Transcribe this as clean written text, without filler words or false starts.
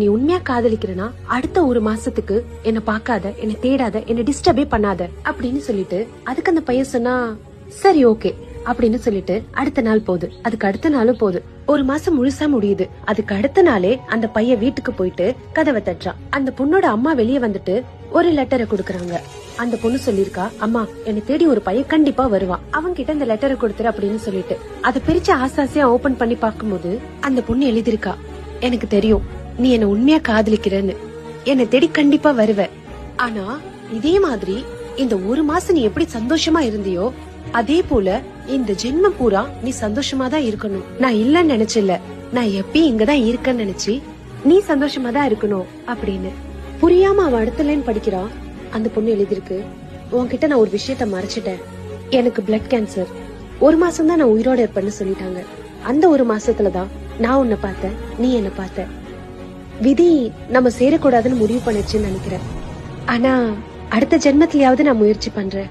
நீ உண்மையா காதலிக்கிறனா அடுத்த ஒரு மாசத்துக்கு என்ன பாக்காத, என்ன தேடாத, என்ன டிஸ்டர்பே பண்ணாத அப்படின்னு சொல்லிட்டு அதுக்கு அந்த பையன் சொன்னா சரி ஓகே அப்படின்னு சொல்லிட்டு அடுத்த நாள் போகுது, அதுக்கு அடுத்த நாளும் போகுது. ஒரு மாசம் முழுசா முடியுது. அதுக்கு அடுத்த நாளே அந்த பையன் வீட்டுக்கு போயிட்டு கதவை தட்டுறான். அந்த பொண்ணோட அம்மா வெளியே வந்துட்டு ஒரு லெட்டரை கொடுக்கறாங்க. அந்த பொண்ணு சொல்லிருக்கா, அம்மா என்னை தேடி ஒரு பையன் கண்டிப்பா வருவான், அவங்க கிட்ட அந்த லெட்டரை கொடுத்துரு அப்படின்னு சொல்லிட்டு அதை பிரிச்சு ஆசாசியா ஓபன் பண்ணி பாக்கும்போது அந்த பொண்ணு எழுதிருக்கா, எனக்கு தெரியும் நீ என்ன உண்மையா காதலிக்கிறன்னு, என்னை தேடி கண்டிப்பா வருவ. ஆனா இதே மாதிரி இந்த ஒரு மாசம் நீ எப்படி சந்தோஷமா இருந்தியோ அதே போல இந்த ஜென்மம் பூரா நீ சந்தோஷமா தான் இருக்கணும். நான் இல்லன்னு நினைச்சில்ல, நான் எப்பயும் இங்கதான் இருக்கேன்னு நினைச்சு நீ சந்தோஷமா தான் இருக்கணும் அப்படின்னு. புரியாம அவன் அடுத்த லைன் படிக்கிறான். அந்த பொண்ணு எழுதிருக்கு, உன்கிட்ட நான் ஒரு விஷயத்த மறைச்சிட்டேன். எனக்கு பிளட் கேன்சர். ஒரு மாசம் தான் நான் உயிரோட இருப்பேன்னு சொல்லிட்டாங்க. அந்த ஒரு மாசத்துலதான் நான் உன்னை பார்த்தேன், நீ என்ன பார்த்த. விதி நம்ம சேரக்கூடாதுன்னு முடிவு பண்ணுச்சுன்னு நினைக்கிறேன். ஆனா அடுத்த ஜென்மத்திலயாவது நான் முயற்சி பண்றேன்.